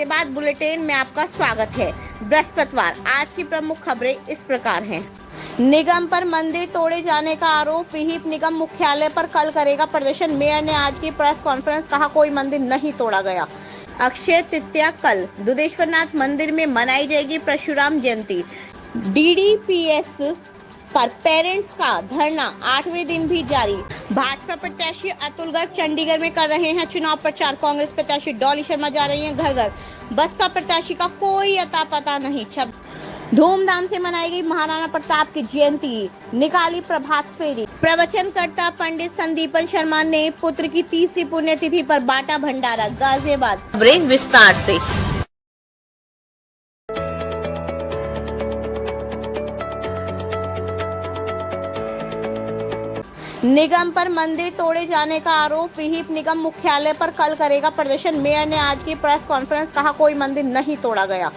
Ghaziabad bulletin में आपका स्वागत है। बृहस्पतिवार आज की प्रमुख खबरें इस प्रकार हैं। निगम पर मंदिर तोड़े जाने का आरोप, विहिप निगम मुख्यालय पर कल करेगा प्रदर्शन। मेयर ने आज की प्रेस कॉन्फ्रेंस, कहा कोई मंदिर नहीं तोड़ा गया। अक्षय तृतीया कल दुधेश्वरनाथ मंदिर में मनाई जाएगी परशुराम जयंती। डीडीपीएस पर पेरेंट्स का धरना 8वें दिन भी जारी। भाजपा प्रत्याशी अतुल गर्ग चंडीगढ़ में कर रहे हैं चुनाव प्रचार। कांग्रेस प्रत्याशी डॉली शर्मा जा रही हैं घर घर। बसपा प्रत्याशी का कोई अता पता नहीं। धूमधाम से मनाई गई महाराणा प्रताप की जयंती, निकाली प्रभात फेरी। प्रवचनकर्ता पंडित संदीपन शर्मा ने पुत्र की 30वीं पुण्यतिथि पर बांटा भंडारा। गाजियाबाद खबरें विस्तार से। निगम पर मंदिर तोड़े जाने का आरोप, विहिप निगम मुख्यालय पर कल करेगा प्रदर्शन। मेयर ने आज की प्रेस कॉन्फ्रेंस, कहा कोई मंदिर नहीं तोड़ा गया।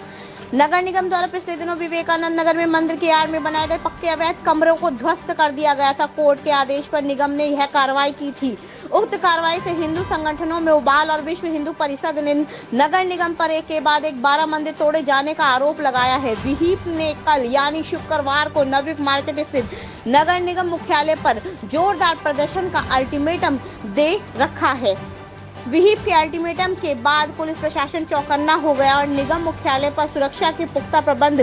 नगर निगम द्वारा पिछले दिनों विवेकानंद नगर में मंदिर की आड़ में बनाए गए पक्के अवैध कमरों को ध्वस्त कर दिया गया था। कोर्ट के आदेश पर निगम ने यह कार्रवाई की थी। उक्त कार्रवाई से हिंदू संगठनों में उबाल और विश्व हिंदू परिषद ने नगर निगम पर एक के बाद एक 12 मंदिर तोड़े जाने का आरोप लगाया है। विहिप ने कल यानी शुक्रवार को नवयुग मार्केट स्थित नगर निगम मुख्यालय पर जोरदार प्रदर्शन का अल्टीमेटम दे रखा है। विहिप के अल्टीमेटम के बाद पुलिस प्रशासन चौकन्ना हो गया और निगम मुख्यालय पर सुरक्षा के पुख्ता प्रबंध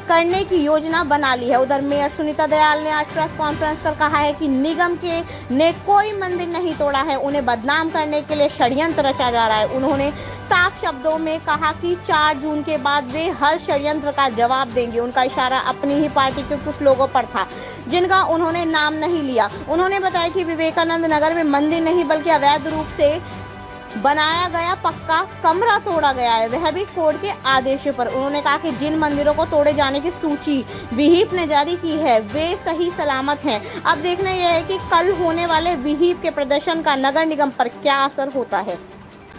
करने की योजना बना ली है। उधर मेयर सुनीता दयाल ने आज प्रेस कॉन्फ्रेंस कर कहा है कि निगम के ने कोई मंदिर नहीं तोड़ा है, उन्हें बदनाम करने के लिए षड्यंत्र रचा जा रहा है। उन्होंने साफ शब्दों में कहा कि 4 जून के बाद वे हर षड्यंत्र का जवाब देंगे। उनका इशारा अपनी ही पार्टी के कुछ लोगों पर था जिनका उन्होंने नाम नहीं लिया। उन्होंने बताया कि विवेकानंद नगर में मंदिर नहीं बल्कि अवैध रूप से बनाया गया पक्का कमरा तोड़ा गया है, वह भी कोर्ट के आदेश पर। उन्होंने कहा कि जिन मंदिरों को तोड़े जाने की सूची विहिप ने जारी की है वे सही सलामत हैं। अब देखना यह है कि कल होने वाले विहिप के प्रदर्शन का नगर निगम पर क्या असर होता है।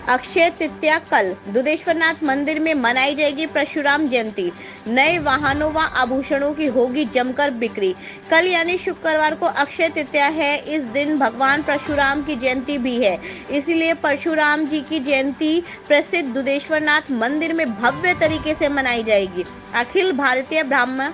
अक्षय तृतीया कल दुधेश्वरनाथ मंदिर में मनाई जाएगी परशुराम जयंती। नए वाहनों व आभूषणों की होगी जमकर बिक्री। कल यानी शुक्रवार को अक्षय तृतीया है। इस दिन भगवान परशुराम की जयंती भी है, इसीलिए परशुराम जी की जयंती प्रसिद्ध दुधेश्वरनाथ मंदिर में भव्य तरीके से मनाई जाएगी। अखिल भारतीय ब्राह्मण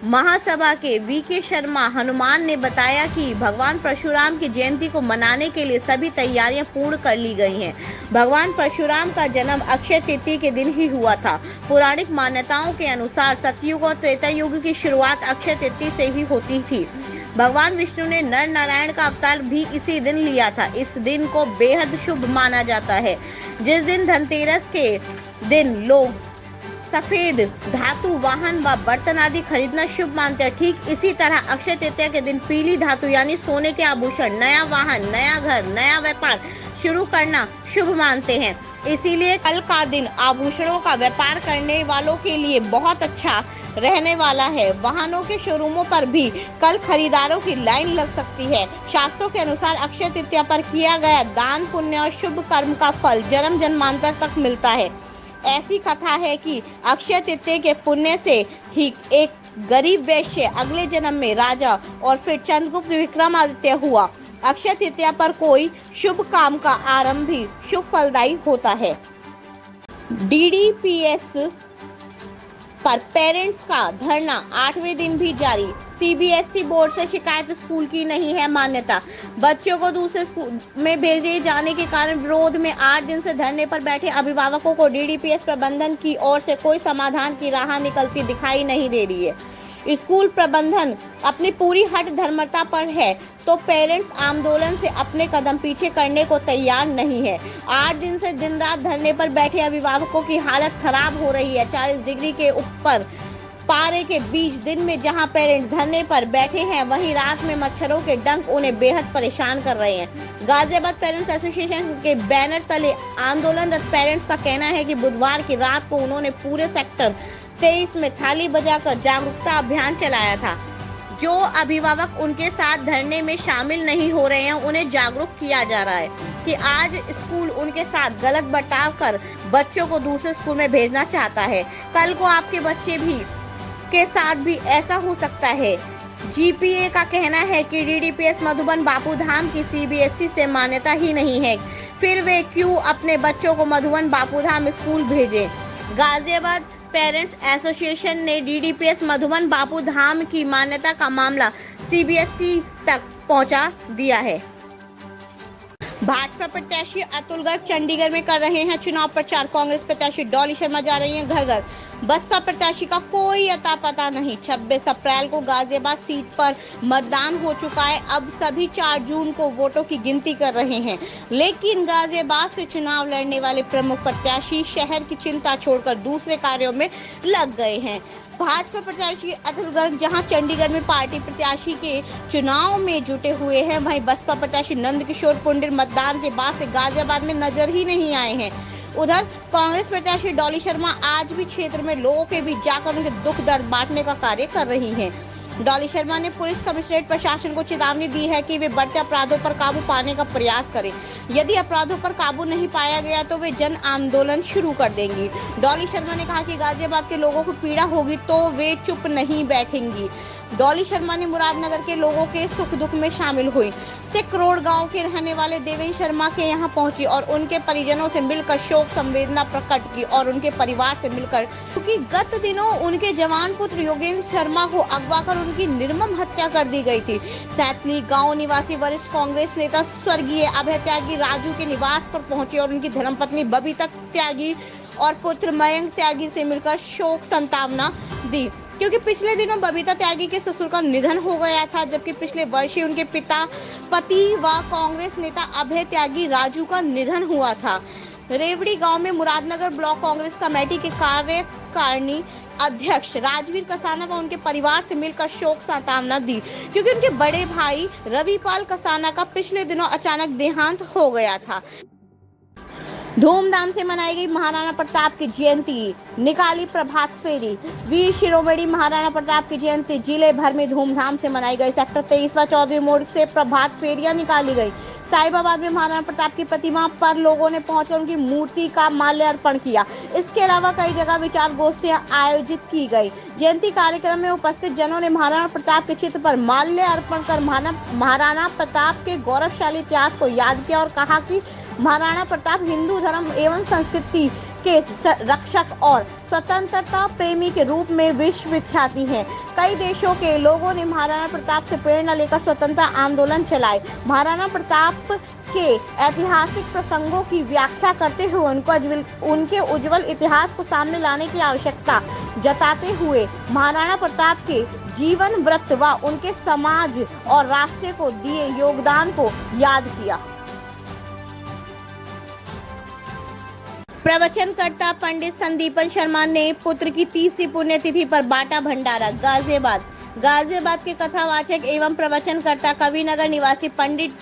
महासभा के वीके शर्मा हनुमान ने बताया कि भगवान परशुराम की जयंती को मनाने के लिए सभी तैयारियां पूर्ण कर ली गई हैं। भगवान परशुराम का जन्म अक्षय तृतीया के दिन ही हुआ था। पौराणिक मान्यताओं के अनुसार सतयुग और त्रेता युग की शुरुआत अक्षय तृतीया से ही होती थी। भगवान विष्णु ने नर नारायण का अवतार भी इसी दिन लिया था। इस दिन को बेहद शुभ माना जाता है। जिस दिन धनतेरस के दिन लोग सफेद धातु वाहन व बर्तन आदि खरीदना शुभ मानते हैं, ठीक इसी तरह अक्षय तृतीया के दिन पीली धातु यानी सोने के आभूषण, नया वाहन, नया घर, नया व्यापार शुरू करना शुभ मानते हैं। इसीलिए कल का दिन आभूषणों का व्यापार करने वालों के लिए बहुत अच्छा रहने वाला है। वाहनों के शोरूमों पर भी कल खरीदारों की लाइन लग सकती है। शास्त्रों के अनुसार अक्षय तृतीया पर किया गया दान पुण्य और शुभ कर्म का फल जन्म जन्मांतर तक मिलता है। ऐसी कथा है कि अक्षय तृतीया के पुण्य से ही एक गरीब वैश्य अगले जन्म में राजा और फिर चंद्रगुप्त विक्रमादित्य हुआ। अक्षय तृतीया पर कोई शुभ काम का आरंभ भी शुभ फलदायी होता है। डीडीपीएस पर पेरेंट्स का धरना 8वें दिन भी जारी। सीबीएसई बोर्ड से शिकायत, स्कूल की नहीं है मान्यता। बच्चों को दूसरे स्कूल में भेजे जाने के कारण विरोध में 8 दिन से धरने पर बैठे अभिभावकों को डीडीपीएस प्रबंधन की ओर से कोई समाधान की राह निकलती दिखाई नहीं दे रही है। स्कूल प्रबंधन अपनी पूरी हट धर्मता पर है तो पेरेंट्स आंदोलन से अपने कदम पीछे करने को तैयार नहीं है। 8 दिन से दिन रात धरने पर बैठे अभिभावकों की हालत खराब हो रही है। 40 डिग्री के ऊपर पारे के बीच दिन में जहां पेरेंट्स धरने पर बैठे हैं, वहीं रात में मच्छरों के डंक उन्हें बेहद परेशान कर रहे हैं। गाजियाबाद पेरेंट्स एसोसिएशन के बैनर तले आंदोलनरत पेरेंट्स का कहना है कि बुधवार की रात को उन्होंने पूरे सेक्टर 23 में थाली बजाकर जागरूकता अभियान चलाया था। जो अभिभावक उनके साथ धरने में शामिल नहीं हो रहे हैं, उन्हें जागरूक किया जा रहा है कि आज स्कूल उनके साथ गलत बर्ताव कर बच्चों को दूसरे स्कूल में भेजना चाहता है। कल को आपके बच्चे भी के साथ भी ऐसा हो सकता है। जीपीए का कहना है कि डीडीपीएस मधुबन बापूधाम की सीबीएसई से मान्यता ही नहीं है। फिर वे क्यों अपने बच्चों को मधुबन बापूधाम स्कूल भेजें। गाजियाबाद पेरेंट्स एसोसिएशन ने डीडीपीएस मधुबन बापूधाम की मान्यता का मामला सीबीएसई तक पहुंचा दिया है। भाजपा प्रत्याशी अतुल गर्ग चंडीगढ़ में कर रहे हैं चुनाव प्रचार। कांग्रेस प्रत्याशी डॉली शर्मा जा रही हैं घर घर। बसपा प्रत्याशी का कोई अता पता नहीं। 26 अप्रैल को गाजियाबाद सीट पर मतदान हो चुका है। अब सभी 4 जून को वोटों की गिनती कर रहे हैं, लेकिन गाजियाबाद से चुनाव लड़ने वाले प्रमुख प्रत्याशी शहर की चिंता छोड़कर दूसरे कार्यों में लग गए हैं। भाजपा प्रत्याशी अतुल गर्ग जहां चंडीगढ़ में पार्टी प्रत्याशी के चुनाव में जुटे हुए हैं, वहीं बसपा प्रत्याशी नंदकिशोर पुंडिर मतदान के बाद से गाजियाबाद में नजर ही नहीं आए हैं। उधर कांग्रेस प्रत्याशी डॉली शर्मा आज भी क्षेत्र में लोगों के बीच जाकर उनके दुख दर्द बांटने का कार्य कर रही हैं। डॉली शर्मा ने पुलिस कमिश्नरेट प्रशासन को चेतावनी दी है कि वे बढ़ते अपराधों पर काबू पाने का प्रयास करें। यदि अपराधों पर काबू नहीं पाया गया तो वे जन आंदोलन शुरू कर देंगी। डॉली शर्मा ने कहा कि गाजियाबाद के लोगों को पीड़ा होगी तो वे चुप नहीं बैठेंगी। डॉली शर्मा ने मुरादनगर के लोगों के सुख दुख में शामिल हुई। करोड़ गांव के रहने वाले देवेंद्र शर्मा के यहां पहुंची और उनके परिजनों से मिलकर शोक संवेदना प्रकट की और उनके परिवार से मिलकर, क्योंकि गत दिनों उनके जवान पुत्र योगेंद्र शर्मा को अगवा कर उनकी निर्मम हत्या कर दी गई थी। सैतली गांव निवासी वरिष्ठ कांग्रेस नेता स्वर्गीय अभय त्यागी राजू के निवास पर पहुंचे और उनकी धर्मपत्नी बबीता त्यागी और पुत्र मयंक त्यागी से मिलकर शोक संतावना दी, क्योंकि पिछले दिनों बबीता त्यागी के ससुर का निधन हो गया था, जबकि पिछले वर्ष ही उनके पति व कांग्रेस नेता अभय त्यागी राजू का निधन हुआ था। रेवड़ी गांव में मुरादनगर ब्लॉक कांग्रेस कमेटी के कार्यकारिणी अध्यक्ष राजवीर कसाना व उनके परिवार से मिलकर शोक संतावना दी, क्योंकि उनके बड़े भाई रविपाल कसाना का पिछले दिनों अचानक देहांत हो गया था। धूमधाम से मनाई गई महाराणा प्रताप की जयंती, निकाली प्रभात फेरी। वीर शिरोमणि महाराणा प्रताप की जयंती जिले भर में धूमधाम से मनाई गई। सेक्टर 23 व चौधरी मोड़ से प्रभात फेरियां निकाली गई। साहिबाबाद में महाराणा प्रताप की प्रतिमा पर लोगों ने पहुंचकर उनकी मूर्ति का माल्यार्पण किया। इसके अलावा कई जगह विचार गोष्ठियां आयोजित की गई। जयंती कार्यक्रम में उपस्थित जनों ने महाराणा प्रताप के चित्र पर माल्यार्पण कर महाराणा प्रताप के गौरवशाली इतिहास को याद किया और कहा कि महाराणा प्रताप हिंदू धर्म एवं संस्कृति के रक्षक और स्वतंत्रता प्रेमी के रूप में विश्व विख्याति हैं। कई देशों के लोगों ने महाराणा प्रताप से प्रेरणा लेकर स्वतंत्रता आंदोलन चलाए। महाराणा प्रताप के ऐतिहासिक प्रसंगों की व्याख्या करते हुए उनके उज्जवल इतिहास को सामने लाने की आवश्यकता जताते हुए महाराणा प्रताप के जीवन वृत्त व उनके समाज और राष्ट्र को दिए योगदान को याद किया। प्रवचनकर्ता पंडित संदीपन शर्मा ने पुत्र की 30वीं पुण्यतिथि पर बांटा भंडारा। गाजियाबाद के कथावाचक एवं प्रवचनकर्ता कविनगर निवासी पंडित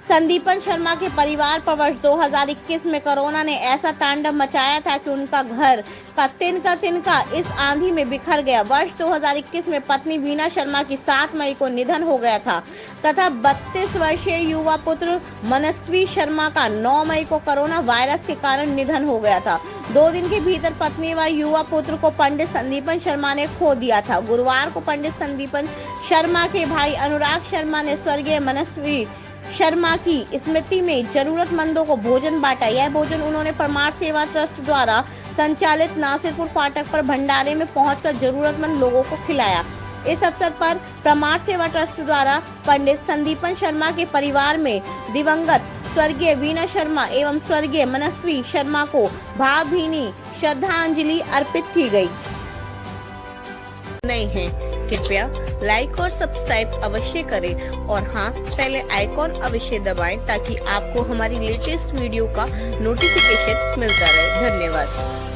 संदीपन शर्मा के परिवार पर वर्ष 2021 में कोरोना ने ऐसा तांडव मचाया था कि उनका घर का तिनका इस आंधी में बिखर गया। वर्ष 2021 में पत्नी वीना शर्मा की 7 मई को निधन हो गया था तथा 32 वर्षीय युवा पुत्र मनस्वी शर्मा का 9 मई को कोरोना वायरस के कारण निधन हो गया था। 2 दिन के भीतर पत्नी व युवा पुत्र को पंडित संदीपन शर्मा ने खो दिया था। गुरुवार को पंडित संदीपन शर्मा के भाई अनुराग शर्मा ने स्वर्गीय मनस्वी शर्मा की स्मृति में जरूरतमंदों को भोजन बांटा। यह भोजन उन्होंने परमार्थ सेवा ट्रस्ट द्वारा संचालित नासिरपुर फाटक पर भंडारे में पहुंचकर जरूरतमंद लोगों को खिलाया। इस अवसर पर परमार्थ सेवा ट्रस्ट द्वारा पंडित संदीपन शर्मा के परिवार में दिवंगत स्वर्गीय वीना शर्मा एवं स्वर्गीय मनस्वी शर्मा को भावभीनी श्रद्धांजलि अर्पित की गई। नहीं है, कृपया लाइक और सब्सक्राइब अवश्य करें और हाँ, पहले आइकॉन अवश्य दबाएं ताकि आपको हमारी लेटेस्ट वीडियो का नोटिफिकेशन मिलता रहे। धन्यवाद।